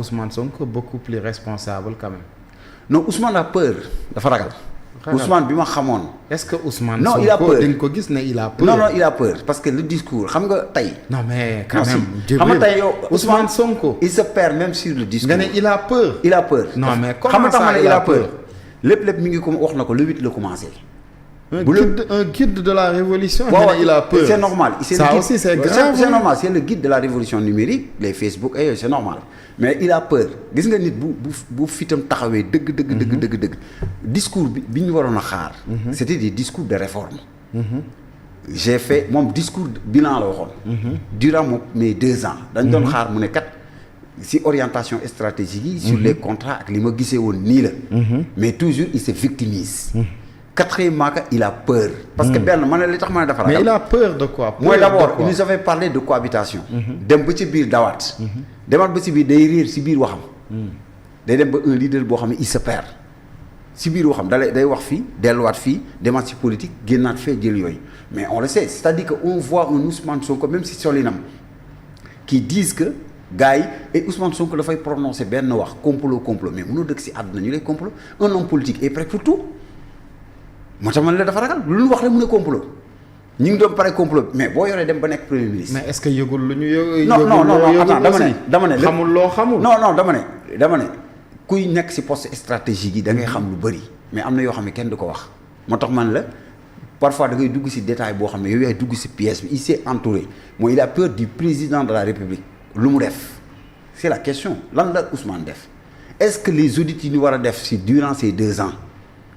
Ousmane Sonko beaucoup plus responsable quand même. non Ousmane a peur dafa ragal. Ousmane bi ma xamoon. est-ce que Ousmane. non il a peur dañ ko gis ne il a peur. non il a peur parce que le discours xam nga tey. non mais quand même. xam nga tey yow Ousmane Sonko. il se perd même sur le discours. nga ne il a peur. il a peur. non mais comment ça il a peur. lépp mi ngi ko wax na ko le 8 la commencé. un guide de la révolution. Ouais, il a peur. C'est normal. Ça aussi c'est grave. C'est normal, c'est le guide de la révolution numérique les Facebook et c'est normal mais il a peur gis nga nit bu fitam taxawee dëgg discours bi ñu waroon a xaar. C'était des discours de réforme. J'ai fait moom discours bilan la waxoon. durant mes 2 ans. dañ doon xaar mu ne kat si orientation stratégique yi. sur les contrats ak li ma gisee woon nii la. mais toujours il se victimise. Quatrièmement, il a peur. Parce que benn man li tax ma ne dafa ragal. mais il a peur de quoi. Moi d'abord il nous avait parlé de cohabitation. dem ba ci biir dawaat. demaat ba ci biir day réer si biir waxam. day dem ba un leader boo xam ne il se perd. si biir waxam day wax fii delluwaat fii demaat si politique génnaat fee jël yooyu mais on le sait c'est-à-dire que on voit un Ousmane Sonko même si solinam qui disent que gars yi et Ousmane Sonko dafay prononcer benn wax complot mais mënoo dëkk si àdduna ñu lay complot un homme politique est prêt pour tout. moo tax man la dafa ragal lu ñu wax rek mu ne complot ñu ngi doon pare complot mais boo yoree dem ba nekk premier ministre. mais est-ce que yëgul lu ñu yëgul. non attends dama ne xamul loo xamul. non dama ne kuy nekk ci poste stratégique yi da ngay xam lu bëri mais am na yoo xam ne kenn du ko wax moo tax man la parfois da ngay dugg ci détail boo xam ne yow yaay dugg ci pièce bi il s'est entouré mooy il a peur du président de la République lu mu def c'est la question lan la Ousmane def est-ce que les audits yi ñu war a def ci durant ces 2 ans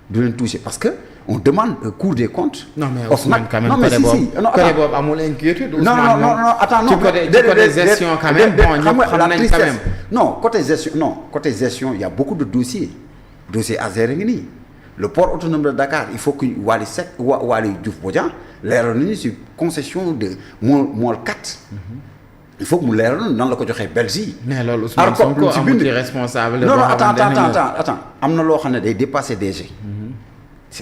du leen toucher parce que on demande Cour des comptes. non mais Ousmane quand même côté boobu amul inquiétude. non attends non. ci côté gestion quand même bon ñëpp xam nañ quand même. non côté gestion il y a beaucoup de dossiers à gérer ngi nii le port autonome de Dakar il faut que Waly Seck Waly Diouf Bodian leeral nañu ci concession de Môle 4. il faut que mu leeral nan la ko joxee Belgique. mais loolu Ousmane Sonko amul ci responsable. non attends am na loo xam ne day dépasser DG.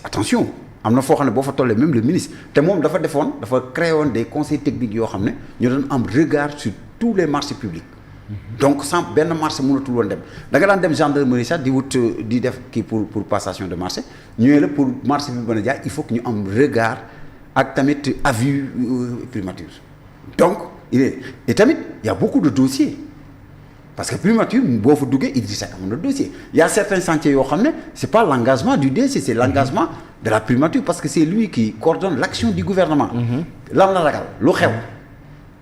attention am na foo xam ne boo fa tollee même le ministre te moom dafa créé woon des conseils techniques yoo xam ne ñu doon am regard sur tous les marchés publics. donc sans benn marché mënatul woon dem da nga daan dem gendarmerie sax di def kii pour passation de marché ñëwee la pour marché bi mën a jaay il faut que ñu am regard ak tamit avis primature donc et tamit y a beaucoup de dossiers. parce que primature boo fa duggee Idrissa Seck amoon na dossier il y a certains chantiers yoo xam ne c'est pas l'engagement du DC c'est l'engagement de la primature parce que c'est lui qui coordonne l'action du gouvernement. lan la ragal lu xew.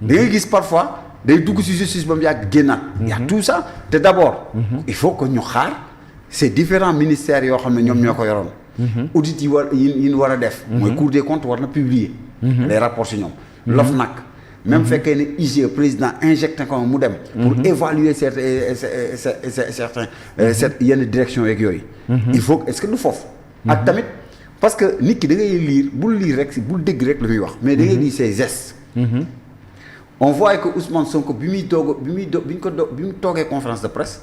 da ngay gis parfois day dugg ci justice ba mu yàgg génnaat. il y a tout ça te d'abord. il faut que ñu xaar ces différents ministères yoo xam ne ñoom ñoo ko yoroon. audit yi ñu war a def. mooy Cour des comptes war na publier. les rapports ci ñoom. l'OFNAC. même fekkee ne IGE président injecté ko mu dem. pour évaluer certains yenn direction yeeg yooyu. il faut est-ce que du foofu. ak tamit parce que nit ki da ngay lire bul lire rek bul dégg rek lu muy wax mais da ngay lire ses gestes. on voit que Ousmane Sonko bi mu toogee conférence de presse.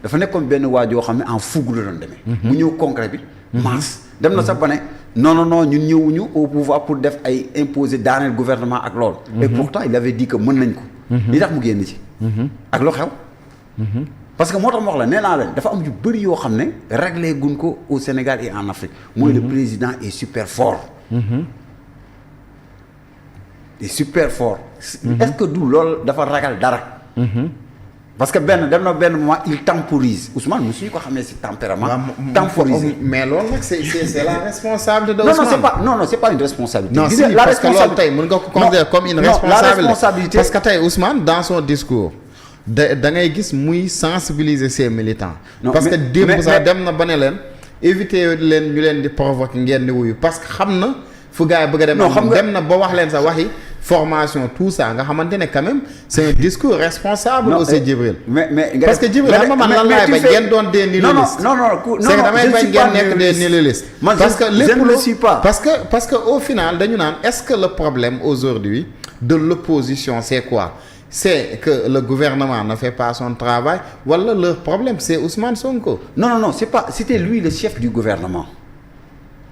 dafa nekkoon benn waajoo xam ne en fougue la doon demee. mu ñëw concret bi. masse dem na sax ba ne non ñun ñëwuñu au pouvoir pour def ay imposer daaneel gouvernement ak loolu. et pourtant il avait dit que mën nañ ko. li tax mu génn ci. ak lu xew. parce que moo tax ma wax la nee naa leen dafa am yu bëri yoo xam ne réglé gun ko au Sénégal et en Afrique. mooy le président est super fort. est super fort. est-ce que du loolu dafa ragal dara. parce que dem na benn moment il temporise Ousmane mosuñu ko xamee ci tempérament. temporiser mais loolu nag c'est la responsabilité de Ousmane. non c'est pas une responsabilité. non si parce que loolu tey mën nga ko considérer comme une responsabilité parce que tey Ousmane dans son discours da ngay gis muy sensibiliser ses militants. parce que démb sax dem na ba ne leen éviter leen ñu leen di provoquer ngeen di wuyu parce que xam na fu gars yi bëgg a dem. dem na ba wax leen sa waxi. formation tout ça nga xamante ne quand même c'est un discours responsable aussi Djibril parce que Djibril xam nga man lan laay bañ ngeen doon des nihiliste non c'est que damay bañ ngeen nekk des nihiliste parce que lépp parce que au final dañu naan est-ce que le problème aujourd'hui de l'opposition c'est quoi c'est que le gouvernement ne fait pas son travail wala leur problème c'est Ousmane Sonko non c'est pas c'était lui le chef du gouvernement.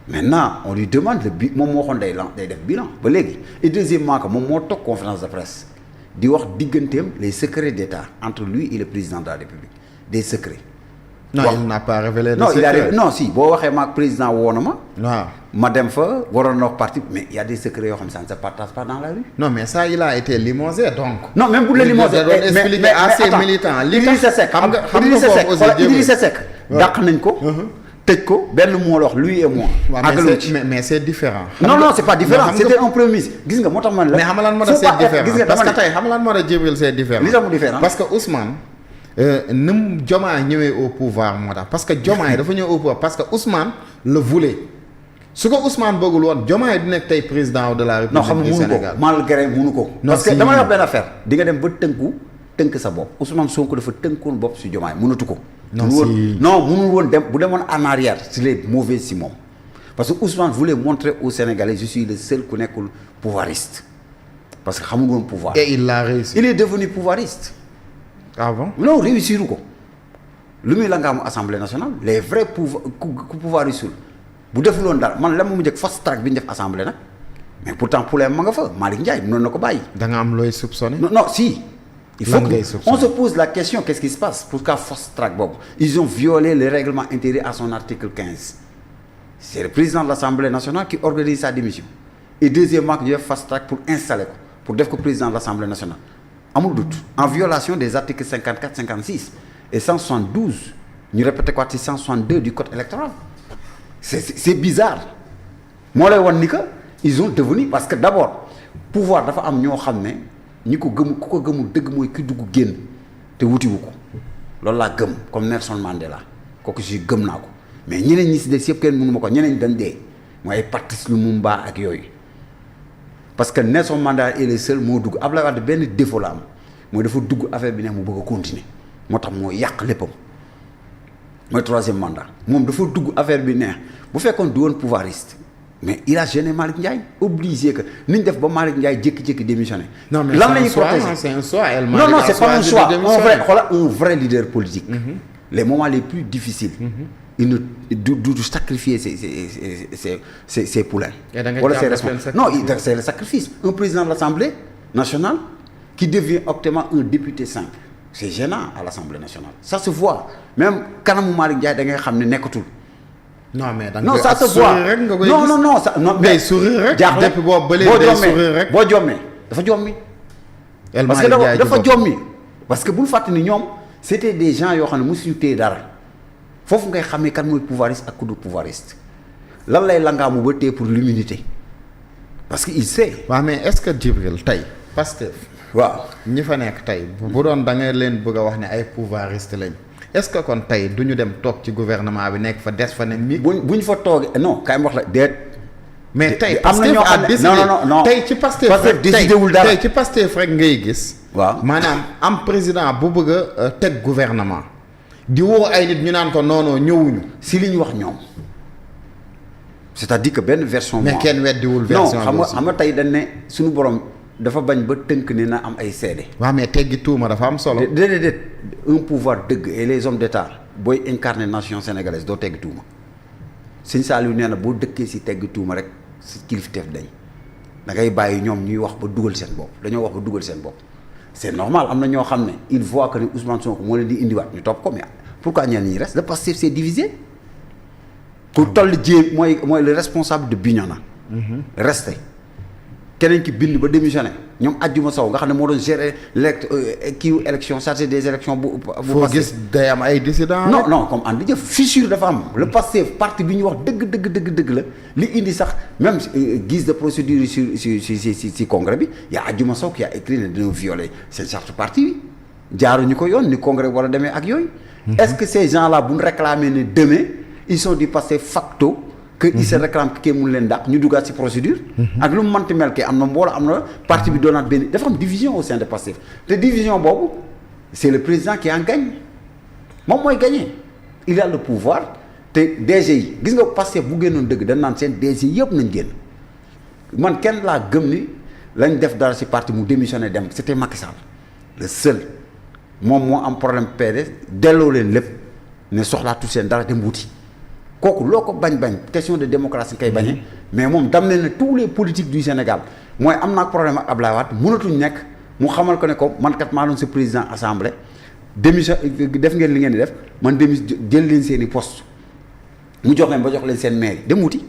Maintenant on lui demande moom moo waxoon day def bilan ba léegi et deuxièmement que moom moo toog conférence de presse di wax digganteem les secrets d'État entre lui et le président de la République des secrets. non bon. Il n'a pas révélé. Non il a révélé non si boo waxee maag président woo na ma. waaw ma dem fa waroon na wax parti mais il y a des secrets yoo xam ne ça ne se partage pas dans la rue. non mais ça il a été limogé donc. non même bu la limogé mais à ses militants. Idrissa Seck xam nga Idrissa Seck dàq nañ ko. tëj ko benn moo la wax lui et moi. mais c'est différent. non c'est pas différent c'était un premier ministre gis nga moo tax man la. mais xam nga lan moo tax c'est différent parce que tey xam nga lan moo tax Djibril c'est différent. li tax mu différent parce que Ousmane. ni mu Diomaye ñëwee au pouvoir moo tax parce que Diomaye dafa ñëw au pouvoir parce que Ousmane le voulait su ko Ousmane bëggul woon Diomaye di nekk tey président de la République du Sénégal. non xam nga mënu ko malgré mënu ko. parce que dama la wax benn affaire di nga dem ba tënk sa bopp Ousmane Sonko dafa tënkoon bopp si Diomaye mënatu ko. non mënul woon dem bu demoon en arrière c'est les mauvais si moom parce que Ousmane voulait montrer aux Sénégalais je suis le seul ku nekkul pouvoiriste parce que xamul woon pouvoir. et il l'a réussi. il est devenu pouvoiriste. ah bon non réussir ko lu muy la nga am assemblée nationale les vrais pouvoir sul bu defuloon dara man la mu njëkk fast track bi ñu def assemblée nag mais pourtant problème ma nga fa Malick Ndiaye mënoon na ko bàyyi. da nga am looy soupçonné. non si. il faut qu'on se pose la question qu'est-ce qui se passe pourquoi fast track boobu ils ont violé le règlement intérieur à son article 15 c'est le président de l'Assemblée nationale qui organise sa démission et deuxièmement ñu def fast track pour installer ko pour def ko président de l'Assemblée nationale. amul doute en violation des articles 54 56 et 172 ñu répété quoi ci 162 du code électoral c'est bizarre moo lay wan ni que ils ont devenu parce que d'abord pouvoir dafa am ñoo xam ne ñi ko gëm ku ko gëmul dëgg mooy ki dugg génn te wutiwu ko loolu laa gëm comme Nelson Mandela kooku si gëm naa ko mais ñeneen ñi si des yëpp kenn mënu ma ko ñeneen dañ dee mooy ay Patrice Lumumba ak yooyu. parce que Nelson Mandela est le seul moo dugg Abdoulaye Wade benn défaut la am mooy dafa dugg affaire bi ne mu bëgg a continuer moo tax moo yàq léppam mooy troisième mandat moom dafa dugg affaire bi neex bu fekkoon du woon pouvoiriste mais il a gêné Malick Ndiaye obligé que ni ñu def ba Malick Ndiaye jékki-jékki démissionné. non mais lan la ñuy protéger c'est un choix non c'est pas un choix un vrai leader politique. Les moments les plus difficiles. il ne du sacrifier ses poulains. wala ses responsables non c'est le sacrifice. Un président de l'Assemblée nationale qui devient actuellement un député simple c'est gênant à l'Assemblée nationale ça se voit même kanamu Malick Ndiaye da ngay xam ne nekkatul. non mais non ça se voit non ça non mais sourire rek. jaaxle depuis boobu ba léegi day sourire rek boo jommee dafa jommi. parce que dafa jommi parce que bul fàttali ni ñoom c'était des gens yoo xam ne mosuñu téye dara foofu ngay xamee kan mooy pouvoiriste ak ku du pouvoiriste lan lay langaamu ba téye pour l'immunité parce que il sait. waaw mais est-ce que Djibril tey Pastef waaw ñi fa nekk tey bu doon da nga leen bëgg a wax ne ay pouvoiriste lañ est-ce que kon tey du ñu dem toog ci gouvernement bi nekk fa des fa ne mi. buñ fa toogee non kaay ma wax la déet. mais tey am na ñoo xam ne non tey ci Pastef rek décidé wul dara tey ci Pastef rek ngay gis. waaw maanaam am président bu bëgg a teg gouvernement di woo ay nit ñu naan ko non ñëwuñu. si li ñu wax ñoom c'est-à-dire que benn version. mais kenn weddiwul version non xam nga tey dañ ne suñu borom dafa bañ ba tënk ne na am ay seede. waaw mais teggi tuuma dafa am solo. déedéet un pouvoir dëgg et les hommes d'État booy incarner nation sénégalaise doo teggi tuuma Sëñ Saliou nee na boo dëkkee si teggi tuuma rek si kilifteef dañ da ngay bàyyi ñoom ñuy wax ba dugal seen bopp dañoo wax ba dugal seen bopp. c'est normal am na ñoo xam ne il voit que ni Ousmane Sonko moo leen di indiwaat ñu topp ko mais pourquoi ñenn ñi reste le Pastef s'est divisé ku toll jéem mooy le responsable de Bignona. resté keneen ki bind ba démissionné ñoom Adjuma Sow nga xam ne moo doon gérer élection chargé des élections bu foo gis day am ay dissidents. non comme ànd jëf fissure dafa am le Pastef parti bi ñu wax dëgg la li indi sax même guise de procédure si congrès bi y a Adjuma Sow qui a écrit ne dina violer seen charte parti bi jaaruñu ko yoon ni congrès war a demee ak yooyu. est-ce que ces gens là bu ñu réclamer ne demain ils sont du Pastef facto. que il se réclame que mun leen dàq ñu duggaat ci procédure. ak lu mu mënti mel kay am na mbooloo am na parti bi doonaat benn dafa am division au sein de Pastef te division boobu c'est le président qui en gagne moom mooy gagner il a le pouvoir te DG yi gis nga Pastef bu génnoon dëgg dañ naan seen DG yëpp nañ génn man kenn laa gëm ni lañ def dara ci parti mu démissionné dem c'était Macky Sall le seul moom moo am problème PDS delloo leen lépp ne soxlaatu seen dara dem wuti. kooku loo ko bañ question de démocratie kay bañee mais moom dam ne tous les politiques du Sénégal mooy am naa problème ak Ablaye Wade mënatuñ nekk mu xamal ko ne ko man kat maa doon sa président assemblée démission def ngeen li ngeen di def man jël leen seen i poste mu jox leen ba jox leen seen maire dem wuti